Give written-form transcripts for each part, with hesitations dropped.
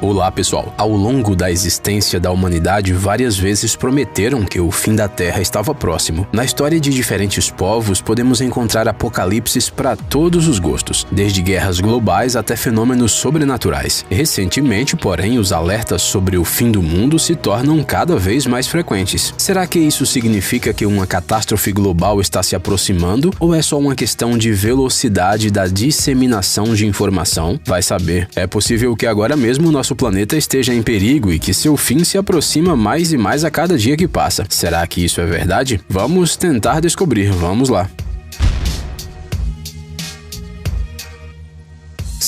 Olá pessoal, ao longo da existência da humanidade várias vezes prometeram que o fim da Terra estava próximo. Na história de diferentes povos podemos encontrar apocalipses para todos os gostos, desde guerras globais até fenômenos sobrenaturais. Recentemente, porém, os alertas sobre o fim do mundo se tornam cada vez mais frequentes. Será que isso significa que uma catástrofe global está se aproximando ou é só uma questão de velocidade da disseminação de informação? Vai saber. É possível que agora mesmo nosso planeta esteja em perigo e que seu fim se aproxima mais e mais a cada dia que passa. Será que isso é verdade? Vamos tentar descobrir. Vamos lá.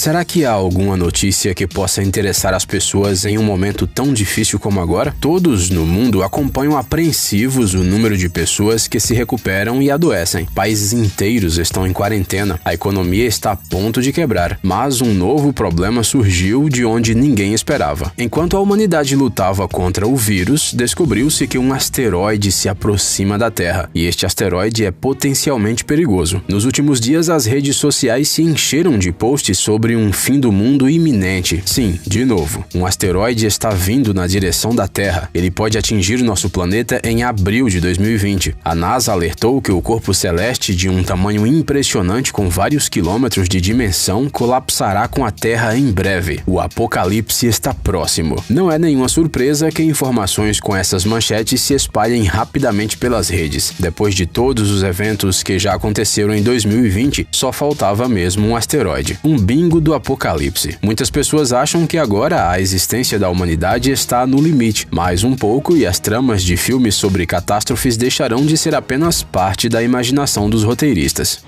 Será que há alguma notícia que possa interessar as pessoas em um momento tão difícil como agora? Todos no mundo acompanham apreensivos o número de pessoas que se recuperam e adoecem. Países inteiros estão em quarentena. A economia está a ponto de quebrar. Mas um novo problema surgiu de onde ninguém esperava. Enquanto a humanidade lutava contra o vírus, descobriu-se que um asteroide se aproxima da Terra. E este asteroide é potencialmente perigoso. Nos últimos dias, as redes sociais se encheram de posts sobre um fim do mundo iminente. Sim, de novo, um asteroide está vindo na direção da Terra. Ele pode atingir nosso planeta em abril de 2020. A NASA alertou que o corpo celeste de um tamanho impressionante com vários quilômetros de dimensão colapsará com a Terra em breve. O apocalipse está próximo. Não é nenhuma surpresa que informações com essas manchetes se espalhem rapidamente pelas redes. Depois de todos os eventos que já aconteceram em 2020, só faltava mesmo um asteroide. Um bingo do apocalipse. Muitas pessoas acham que agora a existência da humanidade está no limite. Mais um pouco e as tramas de filmes sobre catástrofes deixarão de ser apenas parte da imaginação dos roteiristas.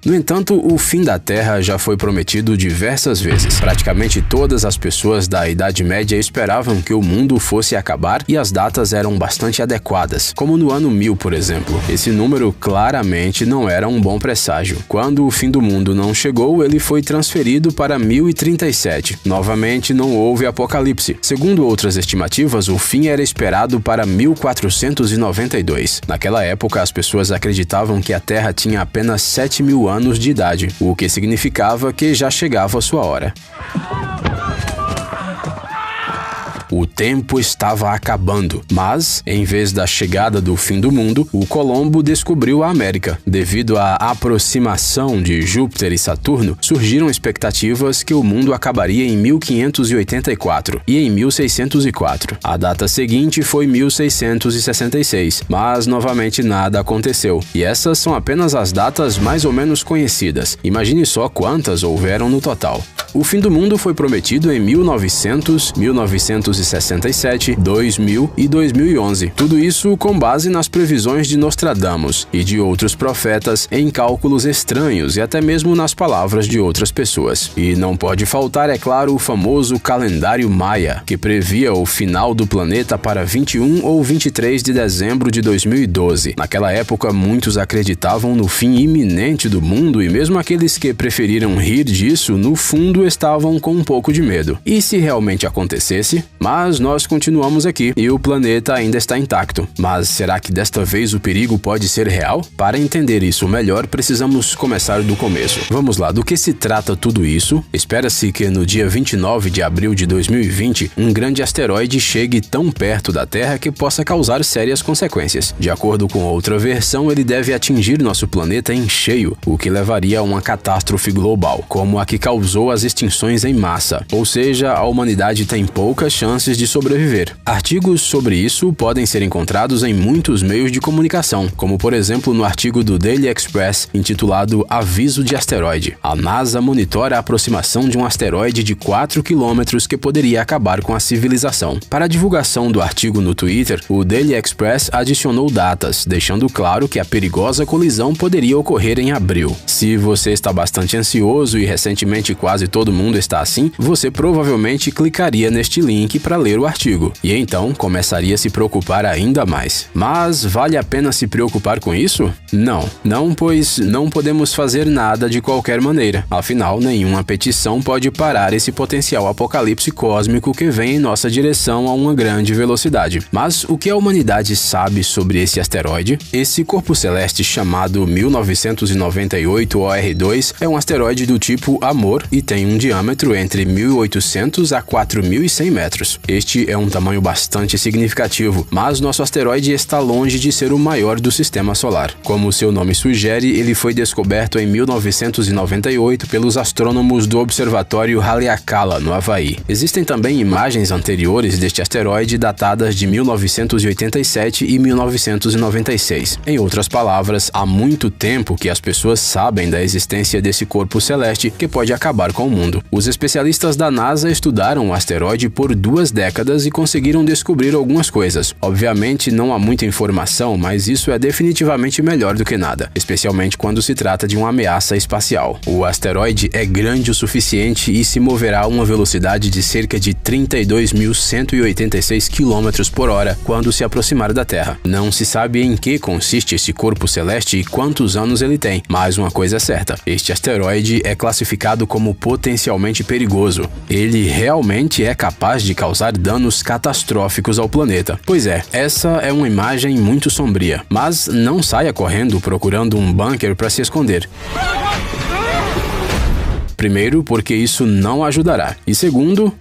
No entanto, o fim da Terra já foi prometido diversas vezes. Praticamente todas as pessoas da Idade Média esperavam que o mundo fosse acabar e as datas eram bastante adequadas, como no ano 1000, por exemplo. Esse número claramente não era um bom presságio. Quando o fim do mundo não chegou, ele foi transferido para 1037. Novamente, não houve apocalipse. Segundo outras estimativas, o fim era esperado para 1492. Naquela época, as pessoas acreditavam que a Terra tinha apenas 7.000 anos de idade, o que significava que já chegava a sua hora. O tempo estava acabando, mas, em vez da chegada do fim do mundo, o Colombo descobriu a América. Devido à aproximação de Júpiter e Saturno, surgiram expectativas que o mundo acabaria em 1584 e em 1604. A data seguinte foi 1666, mas novamente nada aconteceu. E essas são apenas as datas mais ou menos conhecidas. Imagine só quantas houveram no total. O fim do mundo foi prometido em 1900, 1967, 2000 e 2011. Tudo isso com base nas previsões de Nostradamus e de outros profetas, em cálculos estranhos e até mesmo nas palavras de outras pessoas. E não pode faltar, é claro, o famoso calendário Maia, que previa o final do planeta para 21 ou 23 de dezembro de 2012. Naquela época, muitos acreditavam no fim iminente do mundo e mesmo aqueles que preferiram rir disso, no fundo, estavam com um pouco de medo. E se realmente acontecesse? Mas nós continuamos aqui e o planeta ainda está intacto. Mas será que desta vez o perigo pode ser real? Para entender isso melhor, precisamos começar do começo. Vamos lá, do que se trata tudo isso? Espera-se que no dia 29 de abril de 2020, um grande asteroide chegue tão perto da Terra que possa causar sérias consequências. De acordo com outra versão, ele deve atingir nosso planeta em cheio, o que levaria a uma catástrofe global, como a que causou as extinções em massa, ou seja, a humanidade tem poucas chances de sobreviver. Artigos sobre isso podem ser encontrados em muitos meios de comunicação, como por exemplo no artigo do Daily Express intitulado Aviso de Asteroide. A NASA monitora a aproximação de um asteroide de 4 quilômetros que poderia acabar com a civilização. Para a divulgação do artigo no Twitter, o Daily Express adicionou datas, deixando claro que a perigosa colisão poderia ocorrer em abril. Se você está bastante ansioso e recentemente quase todo todo mundo está assim, você provavelmente clicaria neste link para ler o artigo, e então começaria a se preocupar ainda mais. Mas vale a pena se preocupar com isso? Não, pois não podemos fazer nada de qualquer maneira. Afinal, nenhuma petição pode parar esse potencial apocalipse cósmico que vem em nossa direção a uma grande velocidade. Mas o que a humanidade sabe sobre esse asteroide? Esse corpo celeste chamado 1998 OR2 é um asteroide do tipo Amor e tem um diâmetro entre 1.800 a 4.100 metros. Este é um tamanho bastante significativo, mas nosso asteroide está longe de ser o maior do sistema solar. Como seu nome sugere, ele foi descoberto em 1998 pelos astrônomos do Observatório Haleakala, no Havaí. Existem também imagens anteriores deste asteroide datadas de 1987 e 1996. Em outras palavras, há muito tempo que as pessoas sabem da existência desse corpo celeste que pode acabar com o mundo. Os especialistas da NASA estudaram o asteroide por 2 décadas e conseguiram descobrir algumas coisas. Obviamente, não há muita informação, mas isso é definitivamente melhor do que nada, especialmente quando se trata de uma ameaça espacial. O asteroide é grande o suficiente e se moverá a uma velocidade de cerca de 32.186 km/h quando se aproximar da Terra. Não se sabe em que consiste esse corpo celeste e quantos anos ele tem, mas uma coisa é certa: este asteroide é classificado como potencialmente perigoso. Ele realmente é capaz de causar danos catastróficos ao planeta. Pois é, essa é uma imagem muito sombria, mas não saia correndo procurando um bunker para se esconder. Primeiro, porque isso não ajudará. E segundo,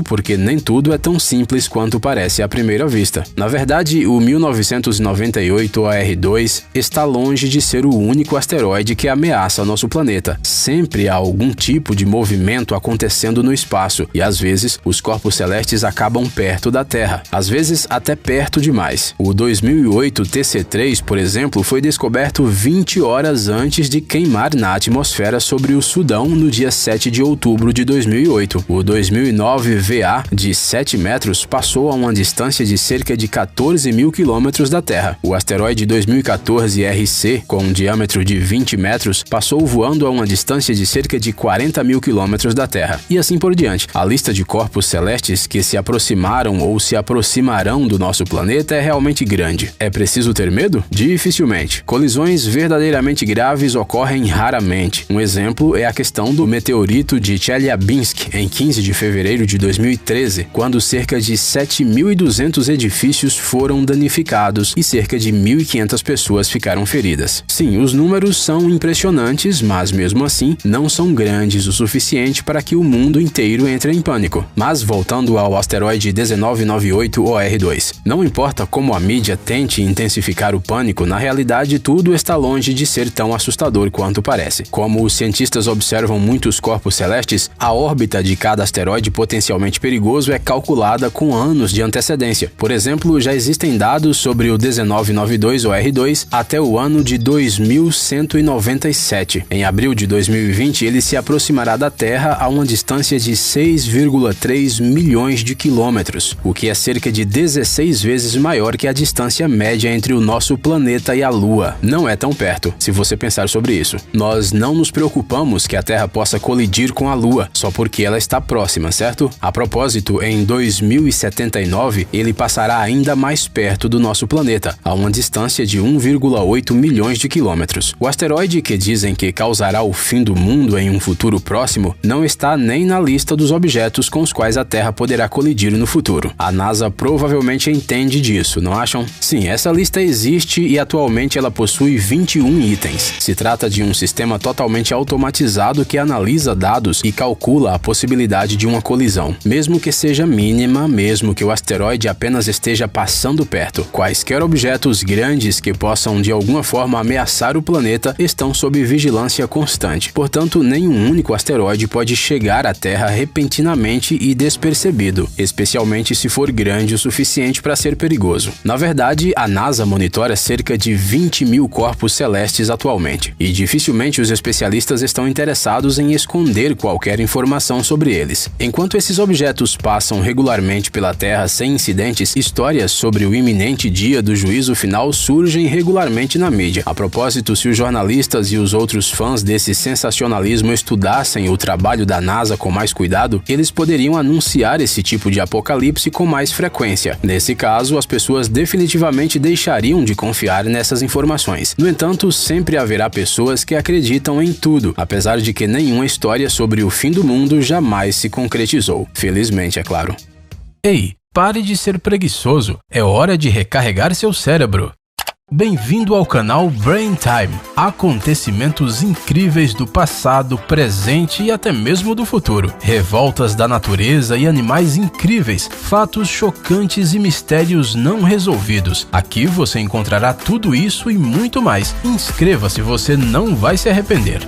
porque nem tudo é tão simples quanto parece à primeira vista. Na verdade, o 1998 OR2 está longe de ser o único asteroide que ameaça nosso planeta. Sempre há algum tipo de movimento acontecendo no espaço, e às vezes os corpos celestes acabam perto da Terra, às vezes até perto demais. O 2008 TC3, por exemplo, foi descoberto 20 horas antes de queimar na atmosfera sobre o Sudão no dia 7 de outubro de 2008. O 2009 VA, de 7 metros, passou a uma distância de cerca de 14.000 quilômetros da Terra. O asteroide 2014 RC, com um diâmetro de 20 metros, passou voando a uma distância de cerca de 40.000 quilômetros da Terra. E assim por diante. A lista de corpos celestes que se aproximaram ou se aproximarão do nosso planeta é realmente grande. É preciso ter medo? Dificilmente. Colisões verdadeiramente graves ocorrem raramente. Um exemplo é a questão do meteorito de Chelyabinsk, em 15 de fevereiro de 2013, quando cerca de 7.200 edifícios foram danificados e cerca de 1.500 pessoas ficaram feridas. Sim, os números são impressionantes, mas mesmo assim não são grandes o suficiente para que o mundo inteiro entre em pânico. Mas voltando ao asteroide 1998 OR2, não importa como a mídia tente intensificar o pânico, na realidade tudo está longe de ser tão assustador quanto parece. Como os cientistas observam muitos corpos celestes, a órbita de cada asteroide potencialmente perigoso é calculada com anos de antecedência. Por exemplo, já existem dados sobre o 1992 OR2 até o ano de 2197. Em abril de 2020, ele se aproximará da Terra a uma distância de 6,3 milhões de quilômetros, o que é cerca de 16 vezes maior que a distância média entre o nosso planeta e a Lua. Não é tão perto, se você pensar sobre isso. Nós não nos preocupamos que a Terra possa colidir com a Lua, só porque ela está próxima, certo? A propósito, em 2079, ele passará ainda mais perto do nosso planeta, a uma distância de 1,8 milhões de quilômetros. O asteroide que dizem que causará o fim do mundo em um futuro próximo não está nem na lista dos objetos com os quais a Terra poderá colidir no futuro. A NASA provavelmente entende disso, não acham? Sim, essa lista existe e atualmente ela possui 21 itens. Se trata de um sistema totalmente automatizado que analisa dados e calcula a possibilidade de uma colisão, mesmo que seja mínima, mesmo que o asteroide apenas esteja passando perto. Quaisquer objetos grandes que possam de alguma forma ameaçar o planeta estão sob vigilância constante. Portanto, nenhum único asteroide pode chegar à Terra repentinamente e despercebido, especialmente se for grande o suficiente para ser perigoso. Na verdade, a NASA monitora cerca de 20.000 corpos celestes atualmente, e dificilmente os especialistas estão interessados em em esconder qualquer informação sobre eles. Enquanto esses objetos passam regularmente pela Terra sem incidentes, histórias sobre o iminente dia do juízo final surgem regularmente na mídia. A propósito, se os jornalistas e os outros fãs desse sensacionalismo estudassem o trabalho da NASA com mais cuidado, eles poderiam anunciar esse tipo de apocalipse com mais frequência. Nesse caso, as pessoas definitivamente deixariam de confiar nessas informações. No entanto, sempre haverá pessoas que acreditam em tudo, apesar de que nenhuma história sobre o fim do mundo jamais se concretizou. Felizmente, é claro. Ei, pare de ser preguiçoso. É hora de recarregar seu cérebro. Bem-vindo ao canal Brain Time. Acontecimentos incríveis do passado, presente e até mesmo do futuro. Revoltas da natureza e animais incríveis, fatos chocantes e mistérios não resolvidos. Aqui você encontrará tudo isso e muito mais. Inscreva-se, você não vai se arrepender.